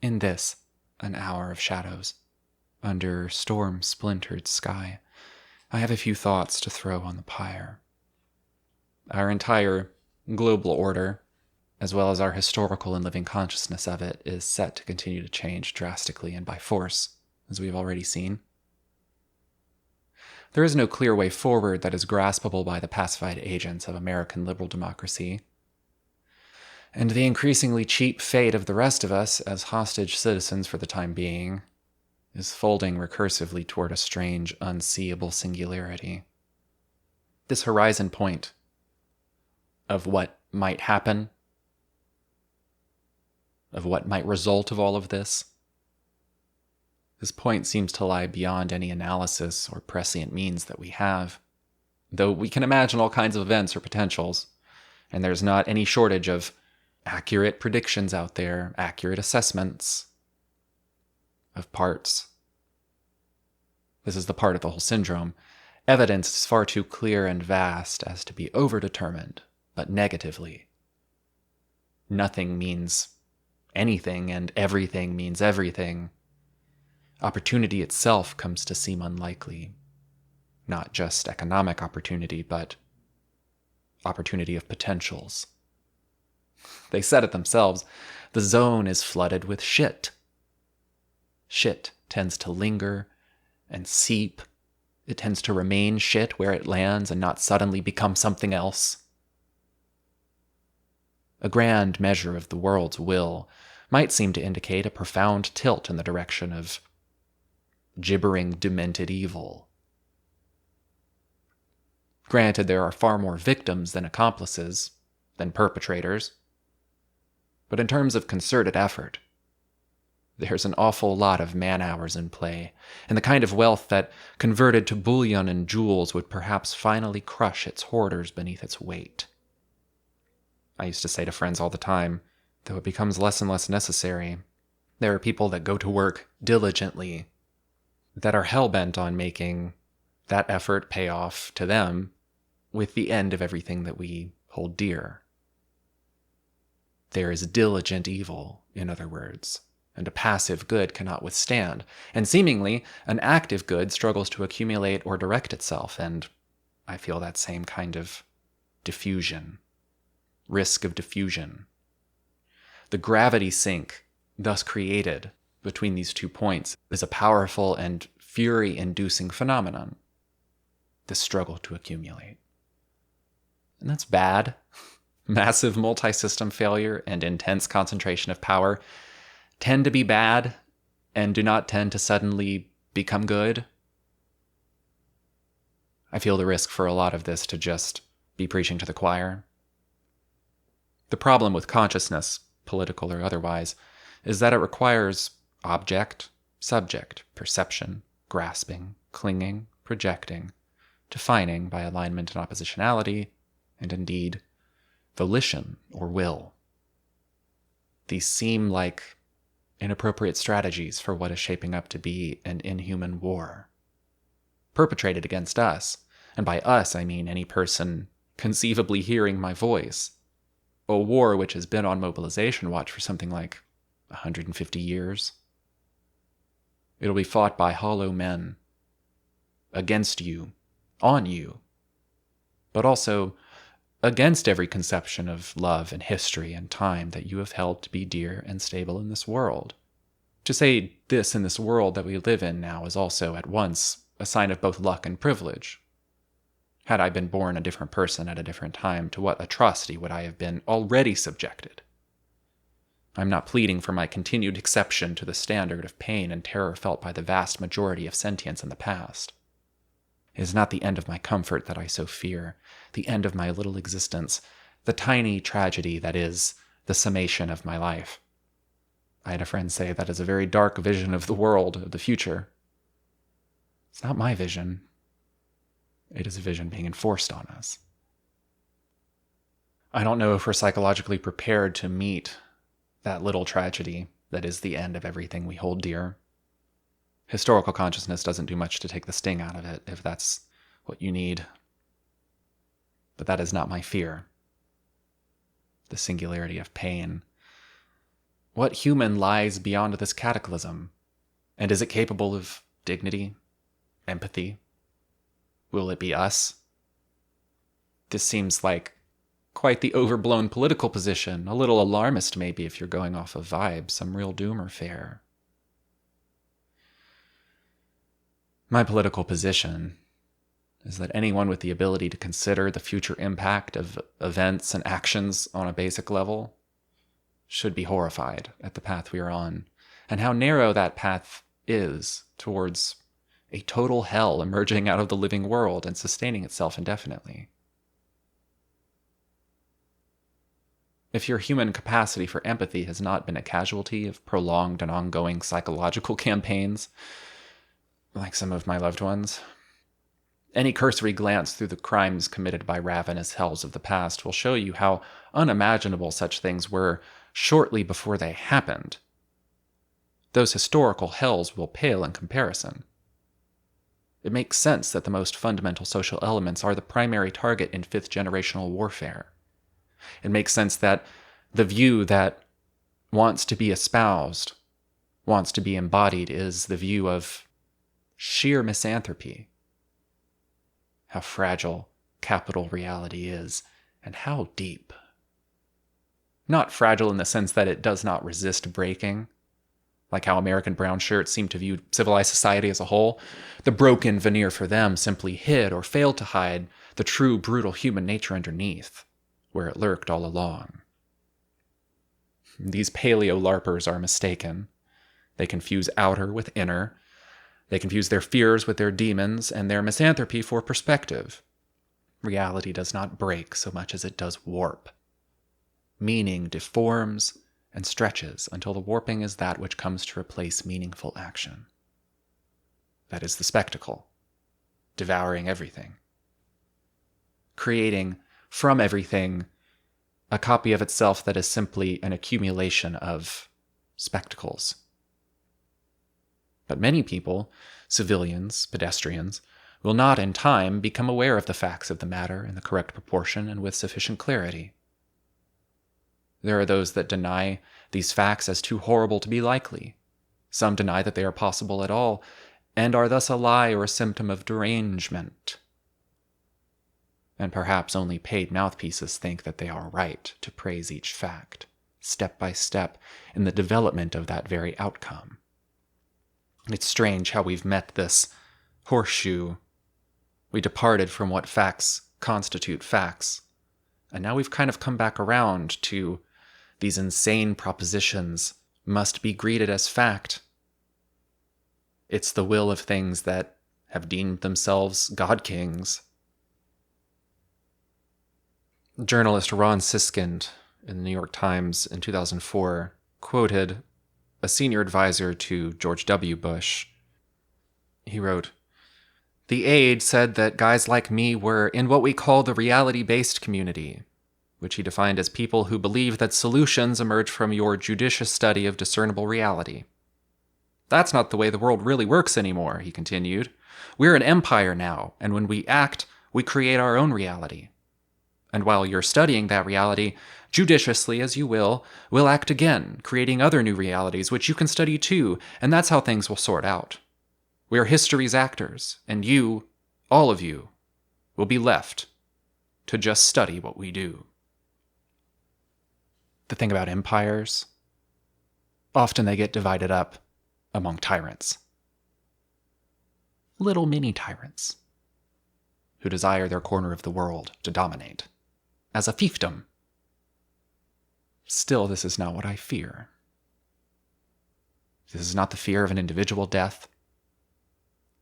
In this, an hour of shadows, under storm-splintered sky, I have a few thoughts to throw on the pyre. Our entire global order, as well as our historical and living consciousness of it, is set to continue to change drastically and by force, as we've already seen. There is no clear way forward that is graspable by the pacified agents of American liberal democracy. And the increasingly cheap fate of the rest of us, as hostage citizens for the time being, is folding recursively toward a strange, unseeable singularity. This horizon point of what might happen, of what might result of all of this, this point seems to lie beyond any analysis or prescient means that we have, though we can imagine all kinds of events or potentials, and there's not any shortage of accurate predictions out there, accurate assessments of parts. This is the part of the whole syndrome. Evidence is far too clear and vast as to be overdetermined, but negatively. Nothing means anything, and everything means everything. Opportunity itself comes to seem unlikely. Not just economic opportunity, but opportunity of potentials. They said it themselves. The zone is flooded with shit. Shit tends to linger and seep. It tends to remain shit where it lands and not suddenly become something else. A grand measure of the world's will might seem to indicate a profound tilt in the direction of gibbering, demented evil. Granted, there are far more victims than accomplices, than perpetrators. But in terms of concerted effort, there's an awful lot of man-hours in play, and the kind of wealth that, converted to bullion and jewels, would perhaps finally crush its hoarders beneath its weight. I used to say to friends all the time, though it becomes less and less necessary, there are people that go to work diligently, that are hell-bent on making that effort pay off to them with the end of everything that we hold dear. There is diligent evil, in other words, and a passive good cannot withstand, and seemingly an active good struggles to accumulate or direct itself, and I feel that same kind of diffusion, risk of diffusion. The gravity sink thus created between these 2 points is a powerful and fury-inducing phenomenon, the struggle to accumulate. And that's bad. Massive multi-system failure and intense concentration of power tend to be bad and do not tend to suddenly become good. I feel the risk for a lot of this to just be preaching to the choir. The problem with consciousness, political or otherwise, is that it requires object, subject, perception, grasping, clinging, projecting, defining by alignment and oppositionality, and indeed, volition or will. These seem like inappropriate strategies for what is shaping up to be an inhuman war, perpetrated against us, and by us I mean any person conceivably hearing my voice. A war which has been on mobilization watch for something like 150 years. It'll be fought by hollow men, against you, on you, but also against every conception of love and history and time that you have held to be dear and stable in this world. To say this in this world that we live in now is also at once a sign of both luck and privilege. Had I been born a different person at a different time, to what atrocity would I have been already subjected? I'm not pleading for my continued exception to the standard of pain and terror felt by the vast majority of sentients in the past. It is not the end of my comfort that I so fear, the end of my little existence, the tiny tragedy that is the summation of my life. I had a friend say that is a very dark vision of the world, of the future. It's not my vision. It is a vision being enforced on us. I don't know if we're psychologically prepared to meet that little tragedy that is the end of everything we hold dear. Historical consciousness doesn't do much to take the sting out of it, if that's what you need. But that is not my fear. The singularity of pain. What human lies beyond this cataclysm? And is it capable of dignity, empathy? Will it be us? This seems like quite the overblown political position, a little alarmist maybe if you're going off of vibes, some real doomer fare. My political position is that anyone with the ability to consider the future impact of events and actions on a basic level should be horrified at the path we are on, and how narrow that path is towards a total hell emerging out of the living world and sustaining itself indefinitely. If your human capacity for empathy has not been a casualty of prolonged and ongoing psychological campaigns, like some of my loved ones, any cursory glance through the crimes committed by ravenous hells of the past will show you how unimaginable such things were shortly before they happened. Those historical hells will pale in comparison. It makes sense that the most fundamental social elements are the primary target in fifth-generational warfare. It makes sense that the view that wants to be espoused, wants to be embodied, is the view of sheer misanthropy. How fragile capital reality is, and how deep. Not fragile in the sense that it does not resist breaking, like how American brown shirts seem to view civilized society as a whole. The broken veneer for them simply hid or failed to hide the true brutal human nature underneath, where it lurked all along. These paleo-LARPers are mistaken. They confuse outer with inner. They confuse their fears with their demons and their misanthropy for perspective. Reality does not break so much as it does warp. Meaning deforms and stretches until the warping is that which comes to replace meaningful action. That is the spectacle, devouring everything, creating from everything a copy of itself that is simply an accumulation of spectacles. But many people, civilians, pedestrians, will not in time become aware of the facts of the matter in the correct proportion and with sufficient clarity. There are those that deny these facts as too horrible to be likely. Some deny that they are possible at all, and are thus a lie or a symptom of derangement. And perhaps only paid mouthpieces think that they are right to praise each fact, step by step, in the development of that very outcome. It's strange how we've met this horseshoe. We departed from what facts constitute facts, and now we've kind of come back around to these insane propositions must be greeted as fact. It's the will of things that have deemed themselves God-kings. Journalist Ron Siskind in the New York Times in 2004 quoted a senior advisor to George W. Bush. He wrote, "The aide said that guys like me were in what we call the reality-based community, which he defined as people who believe that solutions emerge from your judicious study of discernible reality. That's not the way the world really works anymore," he continued. "We're an empire now, and when we act, we create our own reality. And while you're studying that reality, judiciously as you will, we'll act again, creating other new realities which you can study too, and that's how things will sort out. We are history's actors, and you, all of you, will be left to just study what we do." The thing about empires, often they get divided up among tyrants. Little mini tyrants who desire their corner of the world to dominate as a fiefdom. Still, this is not what I fear. This is not the fear of an individual death.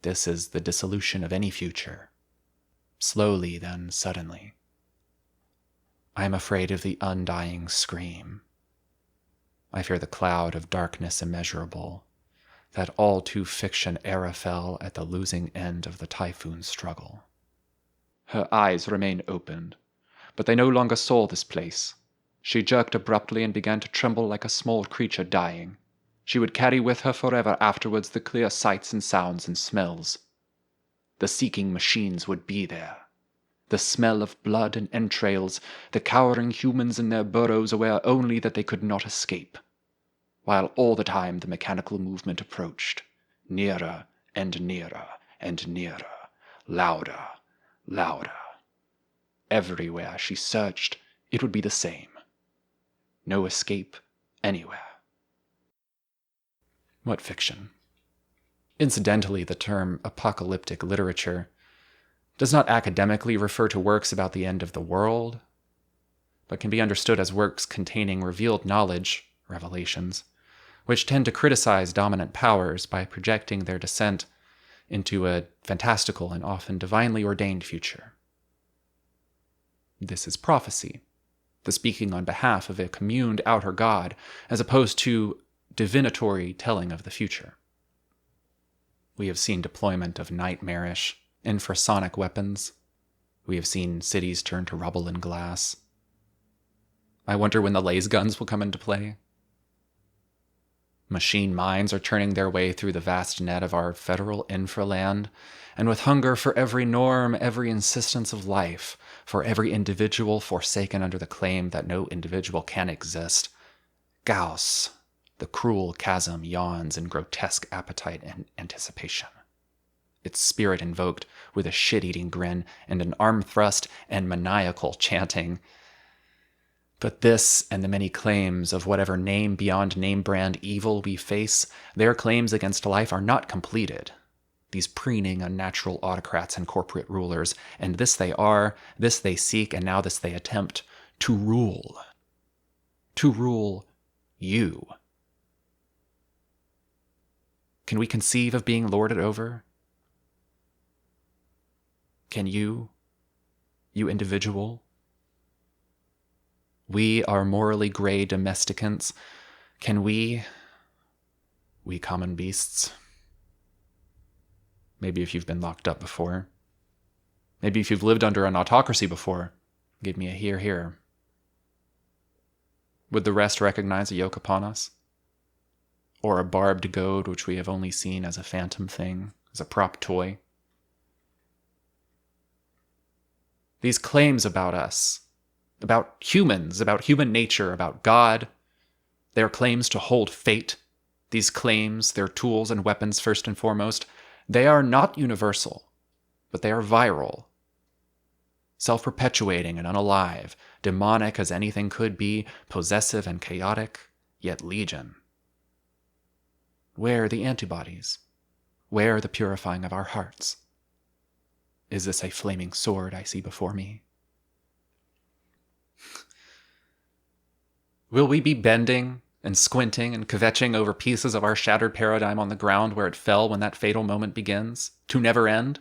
This is the dissolution of any future, slowly then suddenly. I am afraid of the undying scream. I fear the cloud of darkness immeasurable, that all too fiction era fell at the losing end of the typhoon struggle. Her eyes remained opened, but they no longer saw this place. She jerked abruptly and began to tremble like a small creature dying. She would carry with her forever afterwards the clear sights and sounds and smells. The seeking machines would be there. The smell of blood and entrails, the cowering humans in their burrows aware only that they could not escape, while all the time the mechanical movement approached, nearer and nearer and nearer, louder, louder. Everywhere she searched, it would be the same. No escape anywhere. What fiction? Incidentally, the term apocalyptic literature does not academically refer to works about the end of the world, but can be understood as works containing revealed knowledge, revelations, which tend to criticize dominant powers by projecting their descent into a fantastical and often divinely ordained future. This is prophecy, the speaking on behalf of a communed outer god, as opposed to divinatory telling of the future. We have seen deployment of nightmarish, infrasonic weapons. We have seen cities turn to rubble and glass. I wonder when the laser guns will come into play. Machine minds are turning their way through the vast net of our federal infraland, and with hunger for every norm, every insistence of life, for every individual forsaken under the claim that no individual can exist, Gauss, the cruel chasm, yawns in grotesque appetite and anticipation. Its spirit invoked with a shit-eating grin and an arm thrust and maniacal chanting. But this and the many claims of whatever name beyond name brand evil we face, their claims against life are not completed. These preening unnatural autocrats and corporate rulers, and this they are, this they seek, and now this they attempt, to rule. To rule you. Can we conceive of being lorded over? Can you individual? We are morally gray domesticants. Can we common beasts? Maybe if you've been locked up before. Maybe if you've lived under an autocracy before. Give me a hear, hear. Would the rest recognize a yoke upon us? Or a barbed goad which we have only seen as a phantom thing, as a prop toy? These claims about us, about humans, about human nature, about God, their claims to hold fate, these claims, their tools and weapons first and foremost, they are not universal, but they are viral, self-perpetuating and unalive, demonic as anything could be, possessive and chaotic, yet legion. Where are the antibodies? Where are the purifying of our hearts? Is this a flaming sword I see before me? Will we be bending and squinting and kvetching over pieces of our shattered paradigm on the ground where it fell when that fatal moment begins, to never end?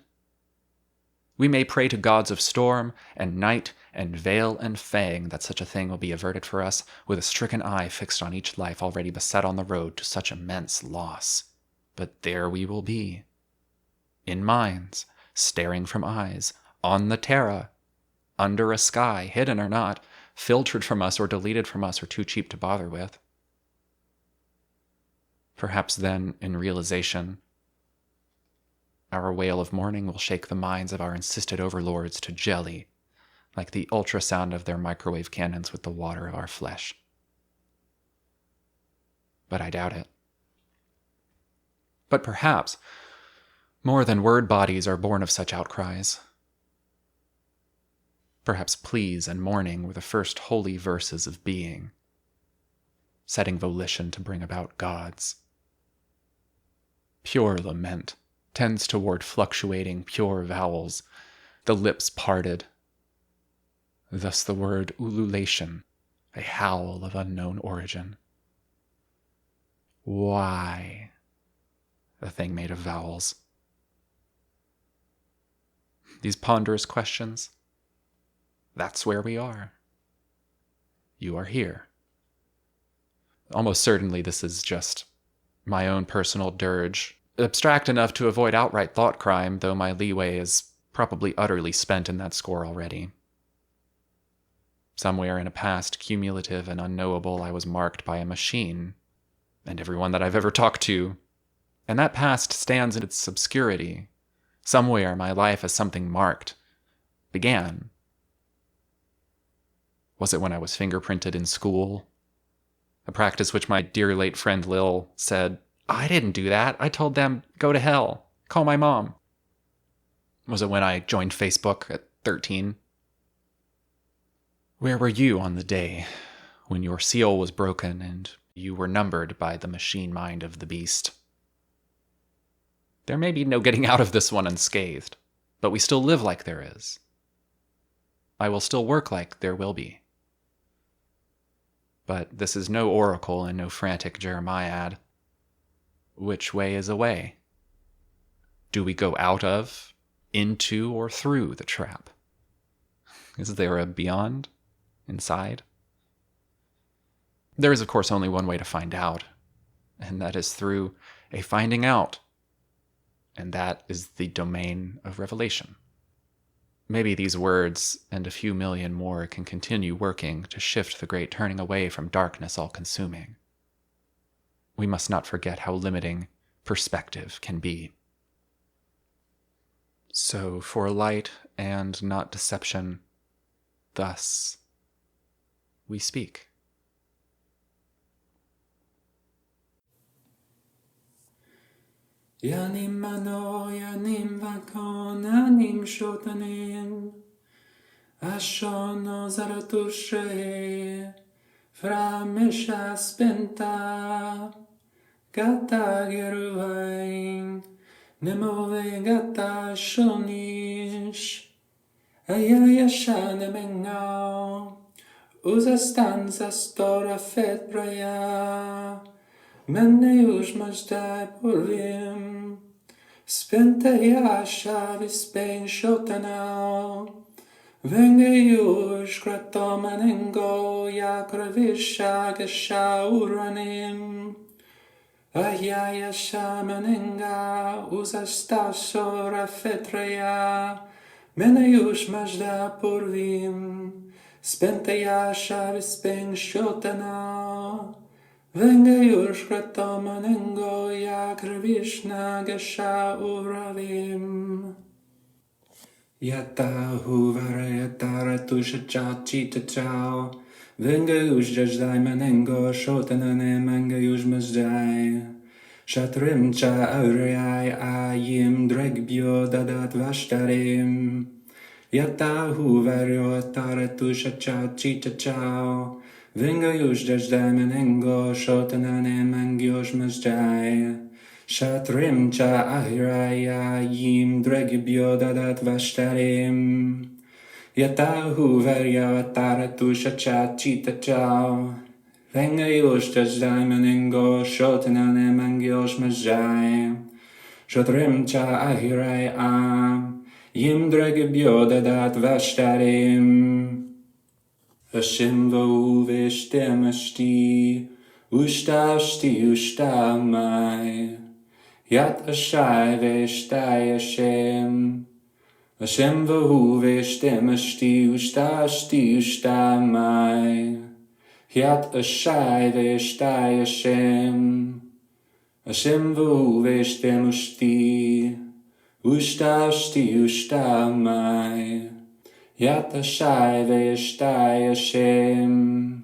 We may pray to gods of storm and night and veil and fang that such a thing will be averted for us, with a stricken eye fixed on each life already beset on the road to such immense loss. But there we will be, in minds, staring from eyes, on the terra, under a sky, hidden or not, filtered from us or deleted from us or too cheap to bother with. Perhaps then, in realization, our wail of mourning will shake the minds of our insisted overlords to jelly, like the ultrasound of their microwave cannons with the water of our flesh. But I doubt it. But perhaps more than word bodies are born of such outcries. Perhaps pleas and mourning were the first holy verses of being, setting volition to bring about gods. Pure lament tends toward fluctuating pure vowels, the lips parted. Thus the word ululation, a howl of unknown origin. Why? A thing made of vowels. These ponderous questions, that's where we are. You are here. Almost certainly this is just my own personal dirge, abstract enough to avoid outright thought crime, though my leeway is probably utterly spent in that score already. Somewhere in a past cumulative and unknowable, I was marked by a machine, and everyone that I've ever talked to, and that past stands in its obscurity. Somewhere my life is something marked, began. Was it when I was fingerprinted in school? A practice which my dear late friend Lil said, "I didn't do that. I told them, go to hell. Call my mom." Was it when I joined Facebook at 13? Where were you on the day when your seal was broken and you were numbered by the machine mind of the beast? There may be no getting out of this one unscathed, but we still live like there is. I will still work like there will be. But this is no oracle and no frantic Jeremiad. Which way is a way? Do we go out of, into, or through the trap? Is there a beyond? Inside? There is, of course, only one way to find out, and that is through a finding out. And that is the domain of revelation. Maybe these words and a few million more can continue working to shift the great turning away from darkness all-consuming. We must not forget how limiting perspective can be. So for light and not deception, thus we speak. Yanim mano, yanim vakon, yanim shotanim. Ashono zaratushe, framesha spenta. Gata geruvain, nemove gata shonish. Ayayasha nemengao, usa stanza stora fet braya. Men już masz daj porwiem, spęte jasza wyspeń szotanał. Węgę już kratomanengo, jak rewisza gesza uranim. A ja jasza manenga, uzasta sora fetreja. Men już masz daj porwiem, spęte jasza wyspeń szotanał. Węgę już kratomanengo, jak rewiszna gesza urawim. Jata huvare jata ratusha cha chita chao. Węgę już jazdaj manengo, shotanane manga już mazdaj. Shatrim cha aurei ayim dregbio dadat vashtarim. Jata huvare jata ratusha cha chita chao. Węgę już jazdaj manengo, shotanane mangios mazdaj. Shatrim cha ahiraya yim dregbio dadat vashtarim. Yatahu varya taratusha cha chita chao. Węgę już jazdaj manengo, shotanane mangios mazdaj. Shatrim cha ahiraya yim dregbio dadat vashtarim. Hashem v'uveshtemashti, ushtamai. Yat ashai v'eshtai Hashem. Hashem v'uveshtemashti, ushtamai. Yat ashai v'eshtai Hashem. Hashem v'uveshtemashti, ushtamai. Yat ashai v'eshtai Hashem.